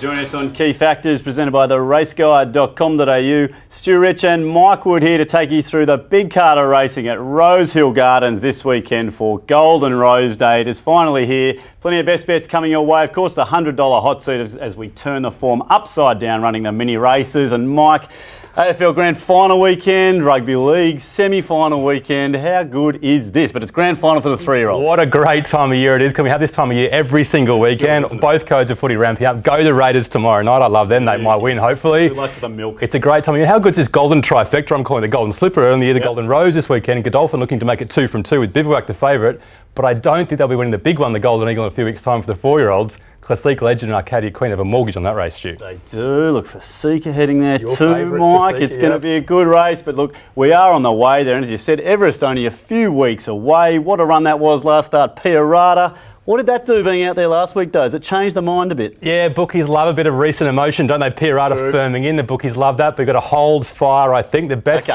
Join us on Key Factors, presented by the raceguide.com.au. Stu Rich and Mike Wood here to take you through the big card of racing at Rosehill Gardens this weekend for Golden Rose Day. It is finally here. Plenty of best bets coming your way. Of course, the $100 hot seat as we turn the form upside down running the mini races. And Mike, AFL Grand Final weekend, Rugby League semi-final weekend. How good is this? But it's Grand Final for the 3-year-olds. What a great time of year it is. Can we have this time of year every single weekend? Sure, both codes of footy ramping up. Go the Raiders tomorrow night. I love them. They might win, hopefully. Good luck to the milk. It's a great time of year. How good is this golden trifecta? I'm calling it the golden slipper earlier in the year, the golden rose this weekend. Godolphin looking to make it 2 from 2 with Bivouac the favourite. But I don't think they'll be winning the big one, the Golden Eagle, in a few weeks' time for the 4-year-olds. Classique Legend and Arcadia Queen have a mortgage on that race, Stu. They do. Look, for Seeker heading there Your too, Mike. Fasika, it's going to be a good race. But look, we are on the way there. And as you said, Everest only a few weeks away. What a run that was last start. Piarada. What did that do being out there last week, though? Has it changed the mind a bit? Yeah, bookies love a bit of recent emotion, don't they? Piarada firming in. The bookies love that. They've got to hold fire, I think. The best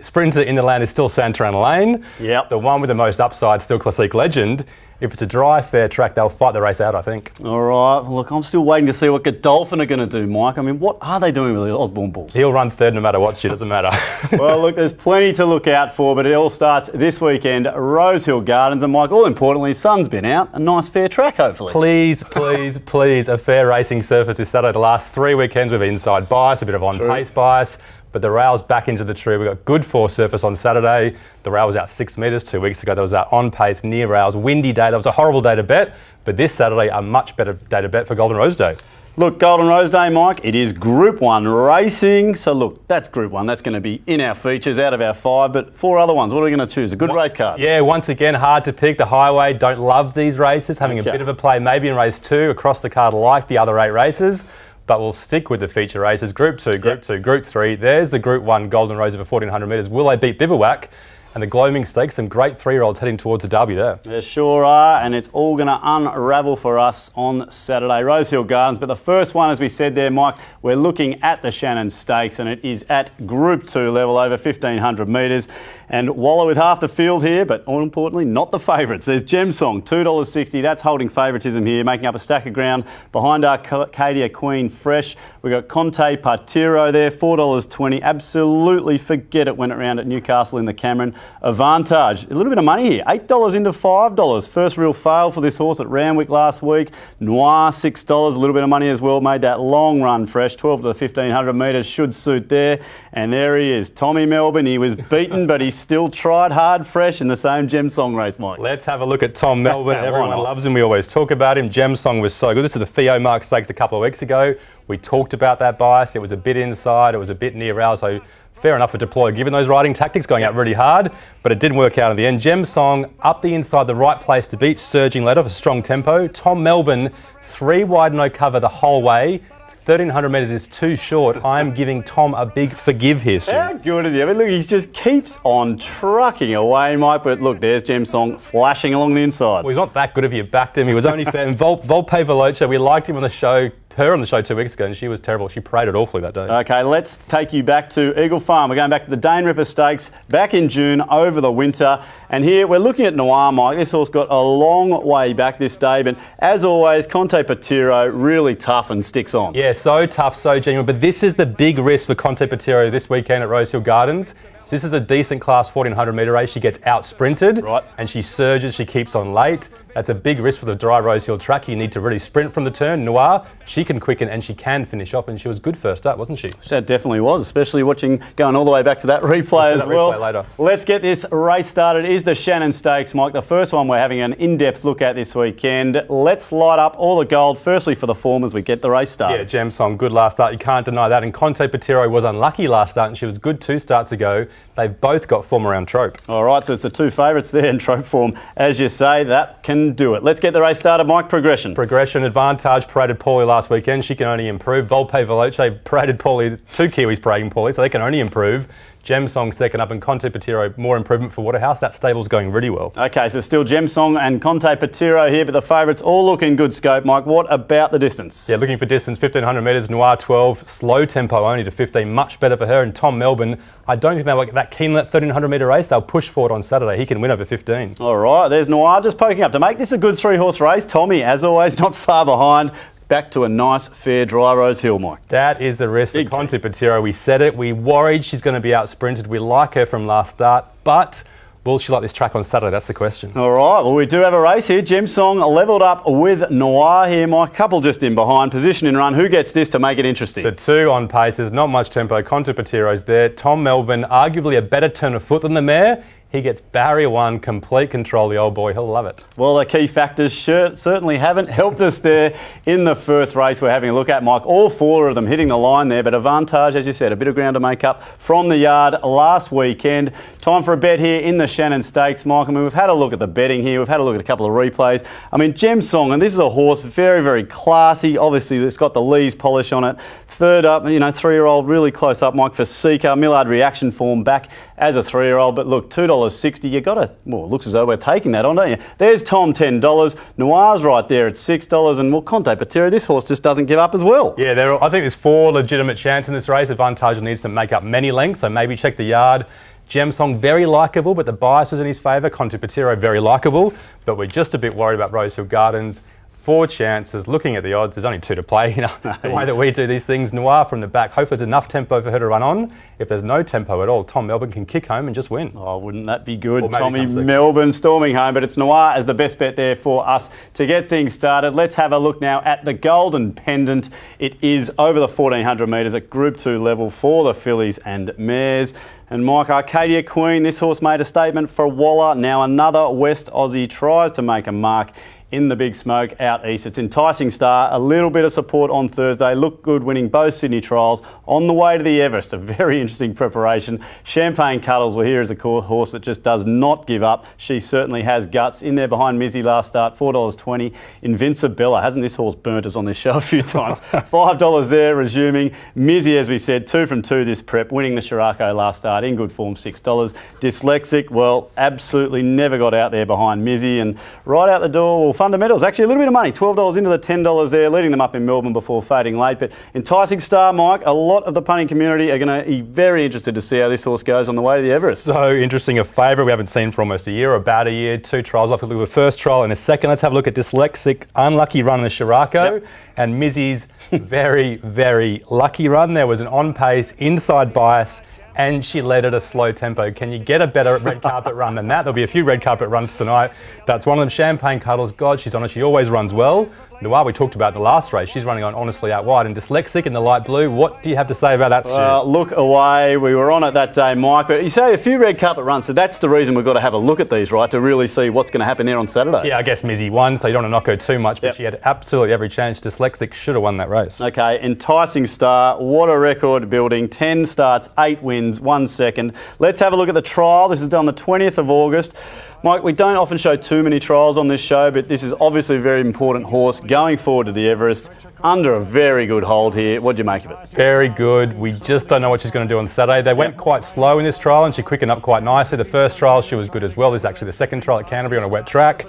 sprinter in the land is still Santarana Lane. Yep. The one with the most upside, still Classique Legend. If it's a dry, fair track, they'll fight the race out, I think. All right. Well, look, I'm still waiting to see what Godolphin are going to do, Mike. I mean, what are they doing with the Osborne Bulls? He'll run third no matter what, Stu. Doesn't matter. Well, look, there's plenty to look out for, but it all starts this weekend, Rosehill Gardens. And, Mike, all importantly, sun's been out. A nice, fair track, hopefully. Please, please, please, a fair racing surface this Saturday. The last 3 weekends with inside bias, a bit of on-pace bias. But the rail's back into the tree. We've got good force surface on Saturday. The rail was out 6 metres 2 weeks ago. There was that on-pace, near rails, windy day. That was a horrible day to bet. But this Saturday, a much better day to bet for Golden Rose Day. Look, Golden Rose Day, Mike, it is Group 1 racing. So, look, that's Group 1. That's going to be in our features, out of our 5. But 4 other ones, what are we going to choose? A good race card? Yeah, once again, hard to pick. The highway, don't love these races. Having a bit of a play maybe in race 2 across the card like the other 8 races. But we'll stick with the feature races. Group 2, Group 2, Group 3. There's the Group 1 Golden Rose over 1,400 metres. Will they beat Bivouac? And the Gloaming Stakes, some great 3-year-olds heading towards the derby there. There sure are, and it's all going to unravel for us on Saturday. Rosehill Gardens, but the first one, as we said there, Mike, we're looking at the Shannon Stakes, and it is at Group 2 level, over 1,500 metres. And Waller with half the field here, but more importantly, not the favourites. There's Gem Song, $2.60. That's holding favouritism here, making up a stack of ground behind Arcadia Queen Fresh. We've got Conte Partiro there, $4.20. Absolutely forget it, went around at Newcastle in the Cameron. Avantage, a little bit of money here, $8 into $5. First real fail for this horse at Randwick last week. Noir, $6, a little bit of money as well. Made that long run fresh, 12 to the 1,500 metres, should suit there. And there he is, Tommy Melbourne. He was beaten, but he still tried hard fresh in the same Gem Song race, Mike. Let's have a look at Tom Melbourne. Everyone loves him. We always talk about him. Gem Song was so good. This is the Theo Mark Stakes a couple of weeks ago. We talked about that bias. It was a bit inside. It was a bit near rail. So fair enough for deploy, given those riding tactics, going out really hard, but it didn't work out in the end. Gem Song up the inside, the right place to beat, surging lead off a strong tempo. Tom Melbourne, 3 wide, no cover the whole way. 1,300 metres is too short. I'm giving Tom a big forgive here, Stu. How good is he? I mean, look, he just keeps on trucking away, Mike. But look, there's Gem Song flashing along the inside. Well, he's not that good if you backed him. He was only fair. Volpe Veloce, we liked him on the show. Her on the show 2 weeks ago, and she was terrible. She paraded awfully that day. Okay, let's take you back to Eagle Farm. We're going back to the Dane Ripper Stakes back in June over the winter. And here we're looking at Noir, Mike. This horse got a long way back this day, but as always, Conte Partiro really tough and sticks on. Yeah, so tough, so genuine. But this is the big risk for Conte Partiro this weekend at Rosehill Gardens. This is a decent class 1,400 metre race. She gets out sprinted, and she surges. She keeps on late. That's a big risk for the dry Rosehill track. You need to really sprint from the turn. Noir, she can quicken and she can finish off, and she was good first up, wasn't she? That definitely was, especially going all the way back to that replay as well. Later. Let's get this race started. It is the Shannon Stakes, Mike. The first one we're having an in-depth look at this weekend. Let's light up all the gold, firstly for the form as we get the race started. Yeah, Gem Song, good last start. You can't deny that. And Conte Partiro was unlucky last start, and she was good 2 starts ago. They've both got form around Trope. All right, so it's the 2 favourites there in Trope form. As you say, that can do it. Let's get the race started, Mike. Progression. Advantage paraded poorly last weekend. She can only improve. Volpe Veloce paraded poorly. 2 Kiwis parading poorly, so they can only improve. Gem Song second up, and Conte Partiro more improvement for Waterhouse. That stable's going really well. Okay, so still Gem Song and Conte Partiro here, but the favourites all look in good scope. Mike, what about the distance? Yeah, looking for distance, 1,500 metres, Noir 12, slow tempo only to 15, much better for her. And Tom Melbourne, I don't think they were that keen on that 1,300 metre race. They'll push forward on Saturday. He can win over 15. All right, there's Noir just poking up to make this a good 3-horse race. Tommy, as always, not far behind. back to a nice, fair, dry Rosehill, Mike. That is the risk for Conti Patiro. We said it. We worried she's going to be out-sprinted. We like her from last start, but will she like this track on Saturday? That's the question. All right, well, we do have a race here. Gem Song levelled up with Noir here, Mike. Couple just in behind. Position in run. Who gets this to make it interesting? The two on paces, not much tempo. Conti Patiro's there. Tom Melbourne, arguably a better turn of foot than the mare. He gets barrier one, complete control, the old boy. He'll love it. Well, the key factors certainly haven't helped us there in the first race we're having a look at, Mike. All four of them hitting the line there, but Avantage, as you said, a bit of ground to make up from the yard last weekend. Time for a bet here in the Shannon Stakes, Mike. I mean, we've had a look at the betting here. We've had a look at a couple of replays. I mean, Gem Song, and this is a horse very, very classy. Obviously, it's got the Lee's polish on it. Third up, 3-year-old, really close up, Mike, for Seeker. Millard reaction form back as a 3-year-old, but look, $2.60. You got to, well, it looks as though we're taking that on, don't you? There's Tom, $10. Noir's right there at $6, and well, Conti Patiro, this horse just doesn't give up as well. Yeah, I think there's 4 legitimate chances in this race. Avantage needs to make up many lengths, so maybe check the yard. Gem Song, very likeable, but the bias is in his favour. Conti Patiro, very likeable, but we're just a bit worried about Rosehill Gardens. 4 chances. Looking at the odds, there's only 2 to play. The way that we do these things. Noir from the back. Hopefully there's enough tempo for her to run on. If there's no tempo at all, Tom Melbourne can kick home and just win. Oh, wouldn't that be good? Tommy Melbourne storming home, but it's Noir as the best bet there for us to get things started. Let's have a look now at the Golden Pendant. It is over the 1400 metres at Group 2 level for the fillies and mares. And Mike, Arcadia Queen, this horse made a statement for Waller. Now another West Aussie tries to make a mark in the big smoke out east. It's Enticing Star, a little bit of support on Thursday. Looked good winning both Sydney trials on the way to the Everest. A very interesting preparation. Champagne Cuddles were here as a horse that just does not give up. She certainly has guts. In there behind Mizzy last start, $4.20. Invincibella, hasn't this horse burnt us on this show a few times? $5 there, resuming. Mizzy, as we said, 2 from 2 this prep, winning the Chiraco last start in good form, $6. Dyslexic, well, absolutely never got out there behind Mizzy. And right out the door, well, Fundamentals, actually a little bit of money, $12 into the $10 there, leading them up in Melbourne before fading late. But Enticing Star, Mike, a lot of the punting community are going to be very interested to see how this horse goes on the way to the Everest. So interesting, a favourite we haven't seen for almost a year, or about a year. 2 trials. Let's look at the first trial in a second. Let's have a look at Dyslexic, unlucky run in the Chiraco. Yep. And Mizzy's very, very lucky run. There was an on-pace, inside bias, and she led at a slow tempo. Can you get a better red carpet run than that? There'll be a few red carpet runs tonight. That's one of them. Champagne Cuddles, God, she's on it. She always runs well. Noir, we talked about in the last race, she's running on honestly out wide. And Dyslexic in the light blue, what do you have to say about that, Stu? Look away. We were on it that day, Mike. But you say a few red carpet runs, so that's the reason we've got to have a look at these, right, to really see what's going to happen there on Saturday. Yeah, I guess Mizzy won, so you don't want to knock her too much, but she had absolutely every chance. Dyslexic should have won that race. Okay, Enticing Star, what a record building. 10 starts, 8 wins, 1 second. Let's have a look at the trial. This is done the 20th of August. Mike, we don't often show too many trials on this show, but this is obviously a very important horse going forward to the Everest under a very good hold here. What do you make of it? Very good. We just don't know what she's going to do on Saturday. They went quite slow in this trial and she quickened up quite nicely. The first trial she was good as well. This is actually the second trial at Canterbury on a wet track.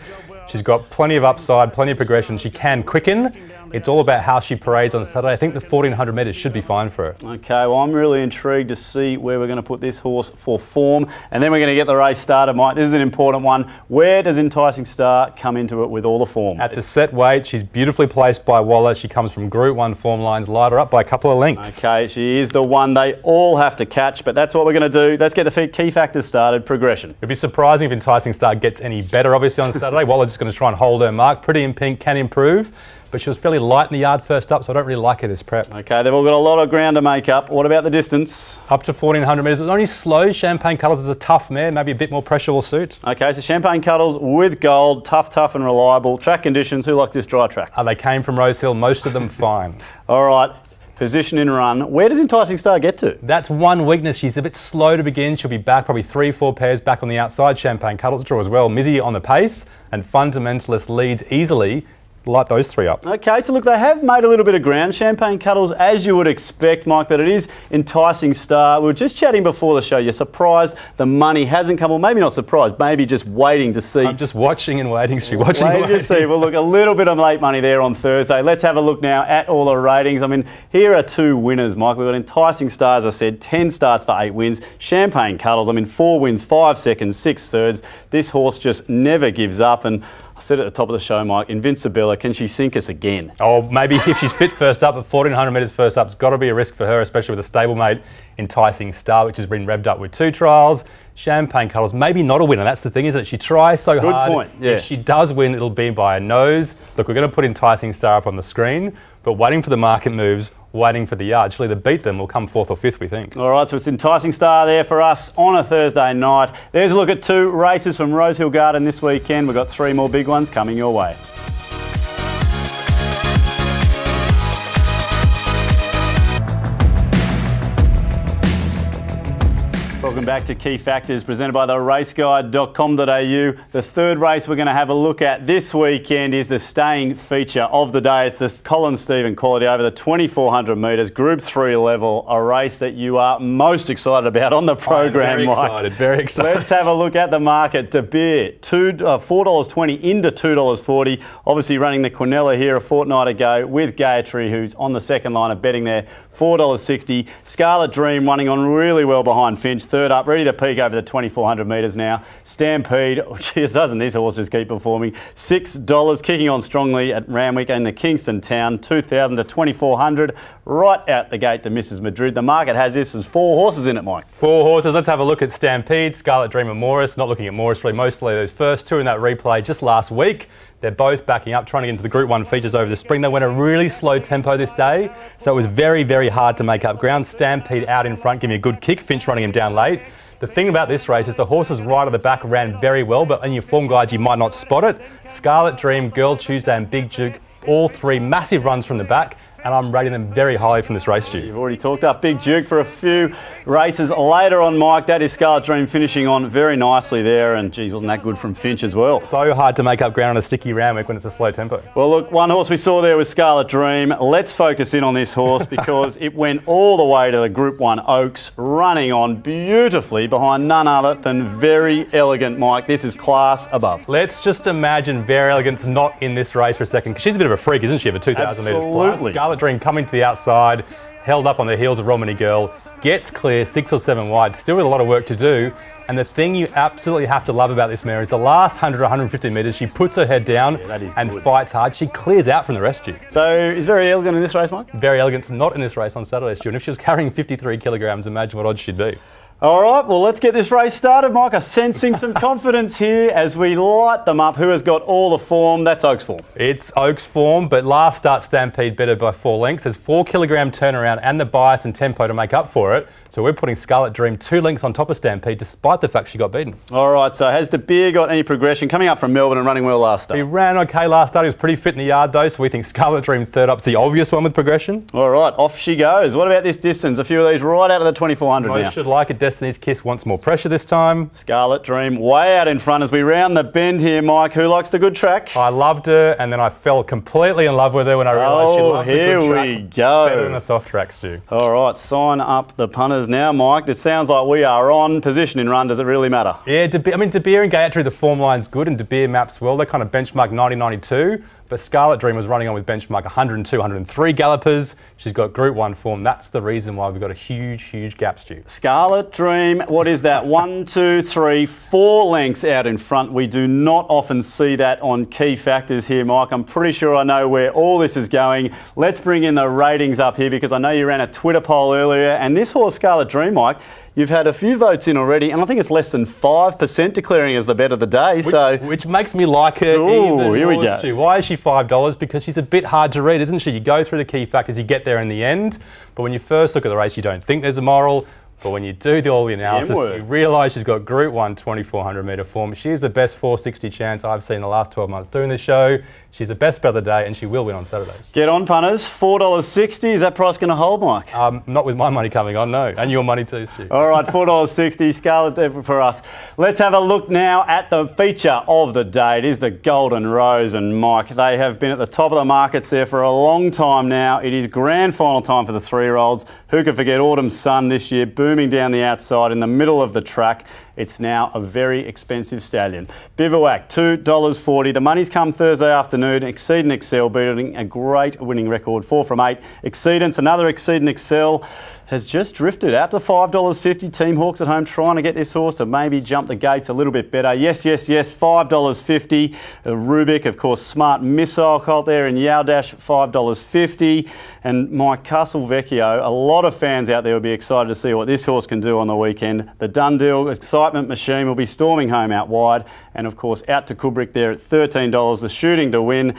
She's got plenty of upside, plenty of progression. She can quicken. It's all about how she parades on Saturday. I think the 1400 metres should be fine for her. Okay, well, I'm really intrigued to see where we're going to put this horse for form. And then we're going to get the race started, Mike. This is an important one. Where does Enticing Star come into it with all the form? At the set weight, she's beautifully placed by Waller. She comes from Group 1 form lines, light her up by a couple of lengths. Okay, she is the one they all have to catch, but that's what we're going to do. Let's get the key factors started. Progression. It'd be surprising if Enticing Star gets any better, obviously, on Saturday. Waller's just going to try and hold her mark. Pretty in Pink can improve, but she was fairly light in the yard first up, so I don't really like her this prep. Okay, they've all got a lot of ground to make up. What about the distance? Up to 1400 metres. It's only slow. Champagne Cuddles is a tough mare. Maybe a bit more pressure will suit. Okay, so Champagne Cuddles with gold, tough and reliable. Track conditions, who like this dry track? They came from Rosehill, most of them fine. All right. Position in run. Where does Enticing Star get to? That's one weakness. She's a bit slow to begin. She'll be back probably 3-4 pairs back on the outside. Champagne Cuddles draw as well. Mizzy on the pace, and Fundamentalist leads easily. Light those 3 up. Okay, so look, they have made a little bit of ground. Champagne Cuddles, as you would expect, Mike, but it is Enticing Star. We were just chatting before the show. You're surprised the money hasn't come, or maybe not surprised, maybe just waiting to see. I'm just watching and waiting, Stu. Watching and waiting. To see. Well, look, a little bit of late money there on Thursday. Let's have a look now at all the ratings. I mean, here are 2 winners, Mike. We've got Enticing Star, as I said, 10 starts for 8 wins. Champagne Cuddles, 4 wins, 5 seconds, 6 thirds. This horse just never gives up, and I said at the top of the show, Mike, Invincibella, can she sink us again? Oh, maybe if she's fit first up, at 1,400 metres first up, it's got to be a risk for her, especially with a stablemate Enticing Star, which has been revved up with 2 trials. Champagne Colours, maybe not a winner. That's the thing, isn't it? She tries so hard. Good point, yeah. If she does win, it'll be by a nose. Look, we're going to put Enticing Star up on the screen, but waiting for the market moves, waiting for the yard. She'll either beat them or come 4th or 5th, we think. All right, so it's Enticing Star there for us on a Thursday night. There's a look at 2 races from Rosehill Garden this weekend. We've got 3 more big ones coming your way. Welcome back to Key Factors, presented by the raceguide.com.au. The third race we're going to have a look at this weekend is the staying feature of the day. It's the Colin Stephen Quality over the 2,400 metres, Group 3 level, a race that you are most excited about on the program, Mike. Very excited. Let's have a look at the market. De Beer, $4.20 into $2.40. Obviously running the Quinella here a fortnight ago with Gayatri, who's on the second line of betting there, $4.60. Scarlet Dream running on really well behind Finch, third up, ready to peak over the 2,400 metres now. Stampede, geez, doesn't this horse just keep performing? $6, kicking on strongly at Randwick and the Kingston Town, 2,000 to 2,400, right out the gate to Mrs. Madrid. The market has this as 4 horses in it, Mike. 4 horses. Let's have a look at Stampede, Scarlet Dream and Morris. Not looking at Morris really, mostly those first 2 in that replay just last week. They're both backing up, trying to get into the Group 1 features over the spring. They went a really slow tempo this day, so it was very, very hard to make up ground. Stampede out in front, giving a good kick. Finch running him down late. The thing about this race is the horses right at the back ran very well, but in your form guides you might not spot it. Scarlet Dream, Girl Tuesday and Big Duke, all 3 massive runs from the back, and I'm rating them very highly from this race, Stu. You've already talked up Big Duke for a few races later on, Mike. That is Scarlet Dream finishing on very nicely there, and geez, wasn't that good from Finch as well. So hard to make up ground on a sticky Randwick when it's a slow tempo. Well, look, one horse we saw there was Scarlet Dream. Let's focus in on this horse because it went all the way to the Group 1 Oaks, running on beautifully behind none other than Very Elegant, Mike. This is class above. Let's just imagine Very Elegant's not in this race for a second, because she's a bit of a freak, isn't she, over 2,000 metres plus? Absolutely. Scarlet Dream coming to the outside, held up on the heels of Romany Girl, gets clear 6 or 7 wide, still with a lot of work to do. And the thing you absolutely have to love about this mare is the last 100 or 150 metres, she puts her head down and fights hard. She clears out from the rest, Stu. So is Very Elegant in this race, Mike? Very Elegant's not in this race on Saturday, Stu. And if she was carrying 53 kilograms, imagine what odds she'd be. All right, well, let's get this race started, Mike. I'm sensing some confidence here as we light them up. Who has got all the form? That's Oaks form. It's Oaks form, but last start Stampede better by 4 lengths. There's 4 kilogram turnaround and the bias and tempo to make up for it. So we're putting Scarlet Dream 2 lengths on top of Stampede, despite the fact she got beaten. All right, so has De Beer got any progression? Coming up from Melbourne and running well last start. He ran okay last start. He was pretty fit in the yard, though, so we think Scarlet Dream third up's the obvious one with progression. All right, off she goes. What about this distance? A few of these right out of the 2,400 now. Most should like it. Destiny's Kiss wants more pressure this time. Scarlet Dream way out in front as we round the bend here, Mike. Who likes the good track? I loved her, and then I fell completely in love with her when I realised she loves a good track. Here we go. Better than a soft track, Stu. All right, sign up the punters now, Mike. It sounds like we are on position in run. Does it really matter? Yeah, De Beer and Gayatri, the form line's good, and De Beer maps well. They kind of benchmark 90-92. But Scarlet Dream was running on with benchmark 102, 103 gallopers. She's got Group 1 form. That's the reason why we've got a huge, huge gap, Stu. Scarlet Dream, what is that? 1, 2, 3, 4 lengths out in front. We do not often see that on Key Factors here, Mike. I'm pretty sure I know where all this is going. Let's bring in the ratings up here because I know you ran a Twitter poll earlier. And this horse, Scarlet Dream, Mike, you've had a few votes in already, and I think it's less than 5% declaring as the bet of the day. Which makes me like her even more. Here we go. Stu. Why is she $5? Because she's a bit hard to read, isn't she? You go through the key factors, you get there in the end, but when you first look at the race, you don't think there's a moral. But when you do all the analysis, you realise she's got Group 1 2,400 metre form. She is the best 460 chance I've seen in the last 12 months doing this show. She's the best bet of the day, and she will win on Saturdays. Get on, punters. $4.60. Is that price going to hold, Mike? Not with my money coming on, no. And your money too, Stu. All right, $4.60. Scarlet for us. Let's have a look now at the feature of the day. It is the Golden Rose and Mike. They have been at the top of the markets there for a long time now. It is grand final time for the 3-year-olds. Who could forget Autumn Sun this year, booming down the outside in the middle of the track. It's now a very expensive stallion. Bivouac, $2.40. The money's come Thursday afternoon. Exceed and Excel beating a great winning record, 4 from 8. Exceedance, another Exceed and Excel. has just drifted out to $5.50. Team Hawks at home trying to get this horse to maybe jump the gates a little bit better. Yes, $5.50. Rubik, of course, Smart Missile colt there in Yao Dash, $5.50. And my Castle Vecchio, a lot of fans out there will be excited to see what this horse can do on the weekend. The Dundee Excitement Machine will be storming home out wide. And of course, out to Kubrick there at $13, the shooting to win.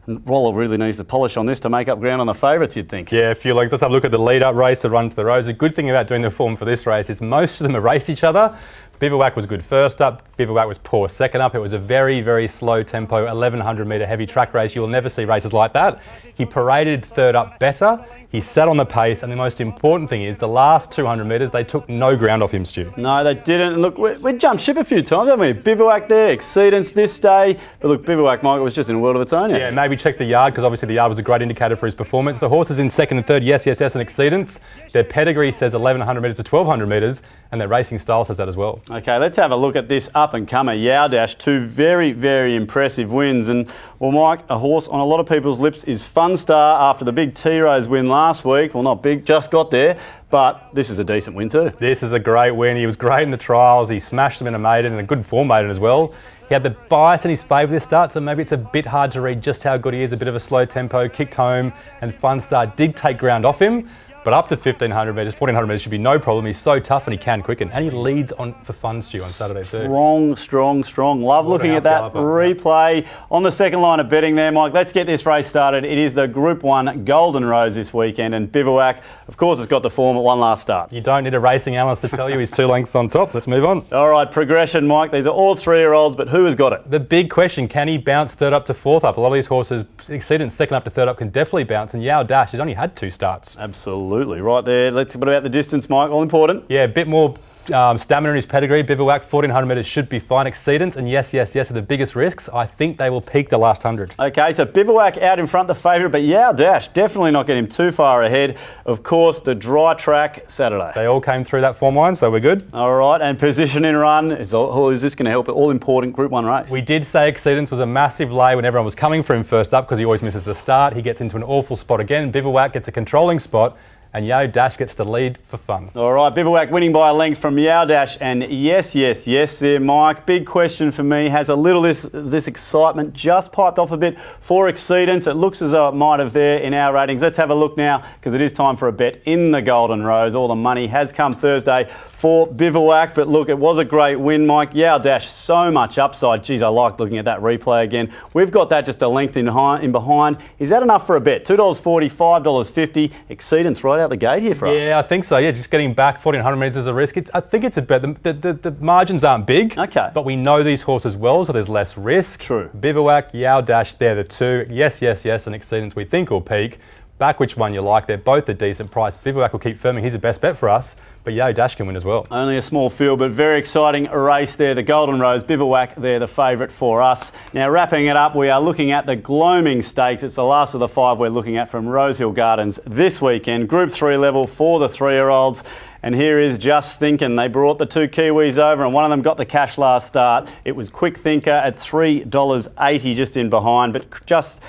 Roller really needs to polish on this to make up ground on the favourites, you'd think. Yeah, a few legs. Let's have a look at the lead-up race, the run to the Rose. The good thing about doing the form for this race is most of them have raced each other. Bivouac was good first up, Bivouac was poor second up. It was a very, very slow tempo, 1100 metre heavy track race. You will never see races like that. He paraded third up better. He sat on the pace, and the most important thing is the last 200 metres, they took no ground off him, Stu. No, they didn't. Look, we jumped ship a few times, haven't we? Bivouac there, Exceedance this day. But look, Bivouac, Michael, was just in a world of its own. Yeah, maybe check the yard, because obviously the yard was a great indicator for his performance. The horses in second and third, yes, and Exceedance. Their pedigree says 1100 metres to 1200 metres, and their racing style says that as well. Okay, let's have a look at this up-and-comer, Yao Dash. Two very, very impressive wins. And, well, Mike, a horse on a lot of people's lips is Fun Star after the big T-Rose win last week. Well, not big, just got there. But this is a decent win too. This is a great win. He was great in the trials. He smashed them in a maiden, and a good form maiden as well. He had the bias in his favour this start, so maybe it's a bit hard to read just how good he is. A bit of a slow tempo, kicked home, and Fun Star did take ground off him. But up to 1,500 metres, 1,400 metres should be no problem. He's so tough and he can quicken. And he leads on for Fun Stew on Saturday too. Strong. Love looking at that replay on the second line of betting there, Mike. Let's get this race started. It is the Group 1 Golden Rose this weekend, and Bivouac, of course, has got the form at one last start. You don't need a racing analyst to tell you he's 2 lengths on top. Let's move on. All right, progression, Mike. These are all 3-year-olds, but who has got it? The big question, can he bounce third up to fourth up? A lot of these horses, Exceedance second up to third up, can definitely bounce, and Yao Dash has only had 2 starts. Absolutely, right there. What about the distance, Mike? All important? Yeah, a bit more stamina in his pedigree. Bivouac, 1,400 metres should be fine. Exceedance and yes are the biggest risks. I think they will peak the last 100. Okay, so Bivouac out in front, the favourite, but Yao Dash definitely not getting him too far ahead. Of course, the dry track Saturday. They all came through that form line, so we're good. All right, and position in run, is this going to help an all-important Group 1 race? We did say Exceedance was a massive lay when everyone was coming for him first up, because he always misses the start. He gets into an awful spot again. Bivouac gets a controlling spot, and Yao Dash gets to lead for fun. All right, Bivouac winning by a length from Yao Dash, and yes there, Mike. Big question for me, has a little this excitement just piped off a bit for Exceedance? It looks as though it might have there in our ratings. Let's have a look now, because it is time for a bet in the Golden Rose. All the money has come Thursday for Bivouac, but look, it was a great win, Mike. Yao Dash, so much upside. Geez, I like looking at that replay again. We've got that just a length in behind. Is that enough for a bet? $2.40, $5.50. Exceedance right out the gate here for us. Yeah, I think so. Yeah, just getting back 1,400 metres is a risk. I think it's a bet. The margins aren't big, okay, but we know these horses well, so there's less risk. True. Bivouac, Yao Dash, they're the two. Yes, and Exceedance we think will peak. Back which one you like. They're both a decent price. Bivouac will keep firming. He's the best bet for us. But Yao Dash can win as well. Only a small field, but very exciting race there. The Golden Rose, Bivouac, they're the favourite for us. Now, wrapping it up, we are looking at the Gloaming Stakes. It's the last of the 5 we're looking at from Rosehill Gardens this weekend. Group 3 level for the 3-year-olds. And here is Just Thinking. They brought the 2 Kiwis over, and one of them got the cash last start. It was Quick Thinker at $3.80 just in behind. But Just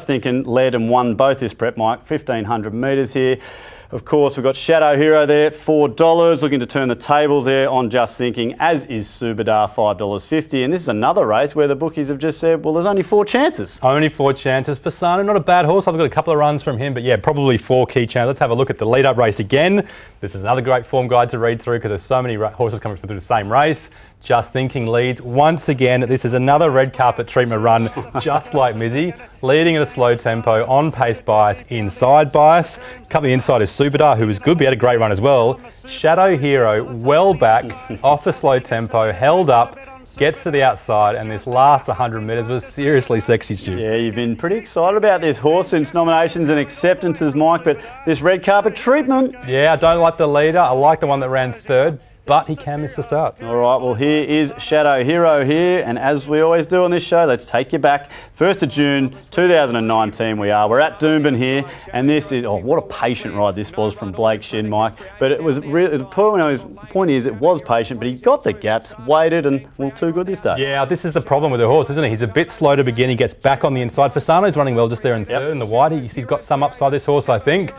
Thinking led and won both this prep, Mike. 1,500 metres here. Of course, we've got Shadow Hero there, $4, looking to turn the tables there on Just Thinking, as is Subadar, $5.50. And this is another race where the bookies have just said, well, there's only 4 chances. Only 4 chances. Fasano, not a bad horse. I've got a couple of runs from him, but yeah, probably 4 key chances. Let's have a look at the lead-up race again. This is another great form guide to read through, because there's so many horses coming through the same race. Just Thinking leads once again. This is another red carpet treatment run, just like Mizzy, leading at a slow tempo, on pace bias, inside bias. Coming inside is Subadar, who was good, but he had a great run as well. Shadow Hero, well back, off the slow tempo, held up, gets to the outside, and this last 100 metres was seriously sexy, Stu. Yeah, you've been pretty excited about this horse since nominations and acceptances, Mike, but this red carpet treatment. Yeah, I don't like the leader. I like the one that ran third, but he can miss the start. All right, well, here is Shadow Hero here, and as we always do on this show, let's take you back. 1st of June, 2019 we are. We're at Doomben here, and this is, oh, what a patient ride this was from Blake Shin, Mike. But it was really, the point is, it was patient, but he got the gaps, waited, and, well, too good this day. Yeah, this is the problem with the horse, isn't it? He's a bit slow to begin. He gets back on the inside. Fasano's running well just there in third in the wide. He's got some upside, this horse, I think.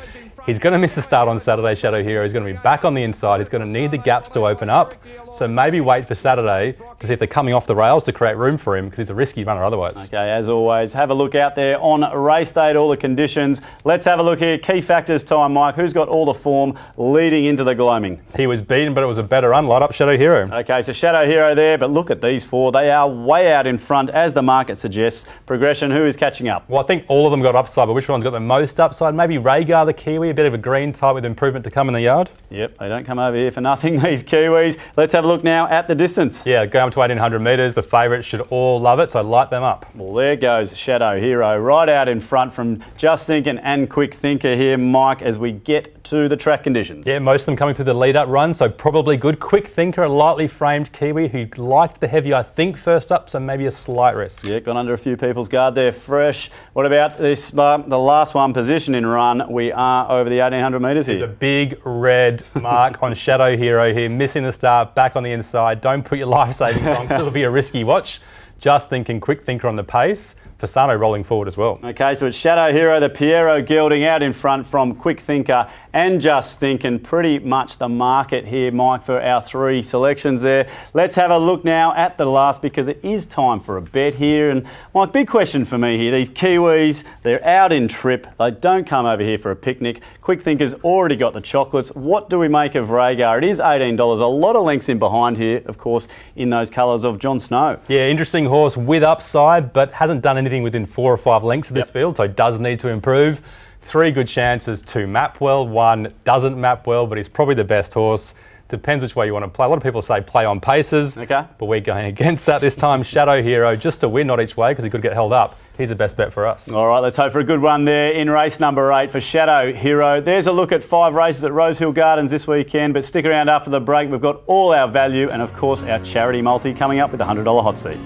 He's going to miss the start on Saturday, Shadow Hero. He's going to be back on the inside. He's going to need the gaps to open up. So maybe wait for Saturday to see if they're coming off the rails to create room for him, because he's a risky runner otherwise. Okay, as always, have a look out there on race day at all the conditions. Let's have a look here. Key factors time, Mike. Who's got all the form leading into the gloaming? He was beaten, but it was a better run. Light up Shadow Hero. Okay, so Shadow Hero there, but look at these four. They are way out in front, as the market suggests. Progression, who is catching up? Well, I think all of them got upside, but which one's got the most upside? Maybe Rhaegar, the Kiwi, a bit of a green type with improvement to come in the yard. Yep, they don't come over here for nothing, these Kiwis. Let's have a look now at the distance. Yeah, going up to 1,800 metres. The favourites should all love it, so light them up. Well, there goes Shadow Hero right out in front from Just Thinking and Quick Thinker here, Mike, as we get to the track conditions. Yeah, most of them coming through the lead-up run, so probably good. Quick Thinker, a lightly framed Kiwi who liked the heavy, I think, first up, so maybe a slight risk. Yeah, got under a few people's guard there, fresh. What about this, the last one position in run? We are over the 1,800 metres here. There's a big red mark on Shadow Hero here, missing the start, back on the inside. Don't put your life savings on, because it'll be a risky watch. Just Thinking, Quick Thinker on the pace. Fasano rolling forward as well. Okay, so it's Shadow Hero, the Piero gelding out in front from Quick Thinker and Just Thinking. Pretty much the market here, Mike, for our three selections there. Let's have a look now at the last, because it is time for a bet here. And Mike, big question for me here. These Kiwis, they're out in trip. They don't come over here for a picnic. Quick Thinker's already got the chocolates. What do we make of Rhaegar? It is $18. A lot of lengths in behind here, of course, in those colours of Jon Snow. Yeah, interesting horse with upside, but hasn't done anything within 4 or 5 lengths of this field, so does need to improve. 3 good chances to map well. 1 doesn't map well, but he's probably the best horse. Depends which way you want to play. A lot of people say play on paces, but we're going against that this time. Shadow Hero just to win, not each way, because he could get held up. He's the best bet for us. All right, let's hope for a good run there in race number 8 for Shadow Hero. There's a look at 5 races at Rosehill Gardens this weekend, but stick around after the break. We've got all our value and, of course, our charity multi coming up with the $100 hot seat.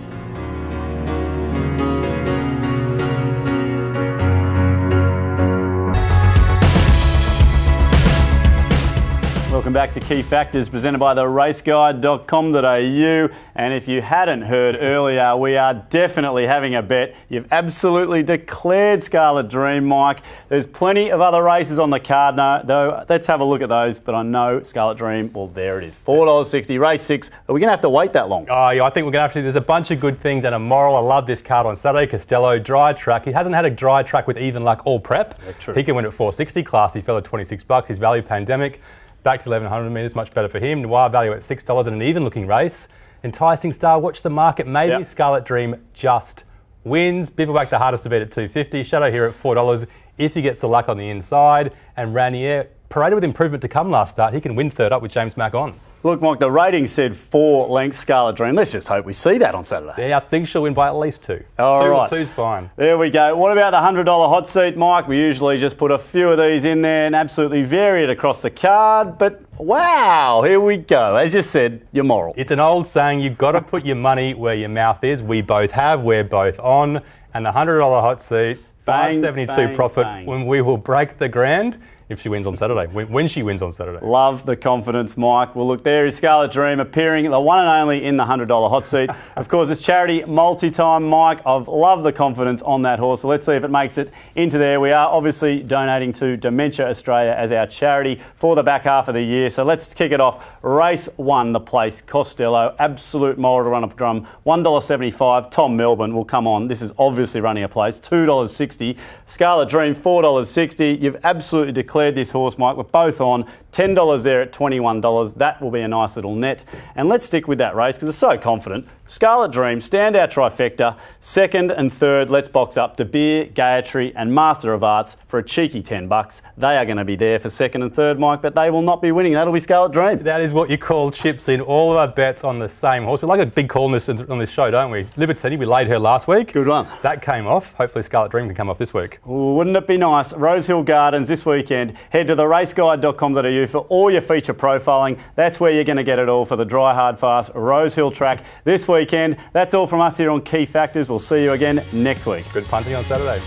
Welcome back to Key Factors, presented by the raceguide.com.au. And if you hadn't heard earlier, we are definitely having a bet. You've absolutely declared Scarlet Dream, Mike. There's plenty of other races on the card now, though. Let's have a look at those. But I know Scarlet Dream, well, there it is. $4.60, race 6. Are we going to have to wait that long? Oh, yeah, I think we're going to have to. There's a bunch of good things and a moral. I love this card on Saturday. Costello, dry track. He hasn't had a dry track with even luck all prep. Yeah, true. He can win at $4.60. Classy fella, $26. His value pandemic. Back to 1,100 metres, much better for him. Noir value at $6 in an even-looking race. Enticing star, watch the market. Maybe Scarlet Dream just wins. Bivouac, the hardest to beat at $2.50. Shadow Hero at $4 if he gets the luck on the inside. And Ranier, paraded with improvement to come last start. He can win third up with James Mack on. Look, Mike, the rating said 4 lengths Scarlet Dream. Let's just hope we see that on Saturday. Yeah, I think she'll win by at least 2. All right. 2 or 2's fine. There we go. What about the $100 hot seat, Mike? We usually just put a few of these in there and absolutely vary it across the card. But wow, here we go. As you said, you're moral. It's an old saying, you've got to put your money where your mouth is. We both have. We're both on. And the $100 hot seat, $5.72 profit when we will break the grand. If she wins on Saturday, when she wins on Saturday. Love the confidence, Mike. Well, look, there is Scarlet Dream appearing, the one and only in the $100 hot seat. Of course, it's charity multi-time, Mike. I've loved the confidence on that horse, so let's see if it makes it into there. We are obviously donating to Dementia Australia as our charity for the back half of the year, so let's kick it off. Race 1, the place, Costello, absolute moral to run up drum, $1.75. Tom Melbourne will come on. This is obviously running a place, $2.60. Scarlet Dream, $4.60. You've absolutely declared this horse, Mike. We're both on. $10 there at $21. That will be a nice little net. And let's stick with that race because it's so confident. Scarlet Dream, standout trifecta. 2nd and 3rd, let's box up De Beer, Gayatri and Master of Arts for a cheeky $10. They are going to be there for 2nd and 3rd, Mike, but they will not be winning. That'll be Scarlet Dream. That is what you call chips in. All of our bets on the same horse. We like a big call on this show, don't we? Liberty, we laid her last week. Good one. That came off. Hopefully Scarlet Dream can come off this week. Ooh, wouldn't it be nice? Rosehill Gardens this weekend. Head to theraceguide.com.au for all your feature profiling. That's where you're going to get it all for the dry, hard, fast Rosehill track this weekend. That's all from us here on Key Factors. We'll see you again next week. Good punting on Saturday.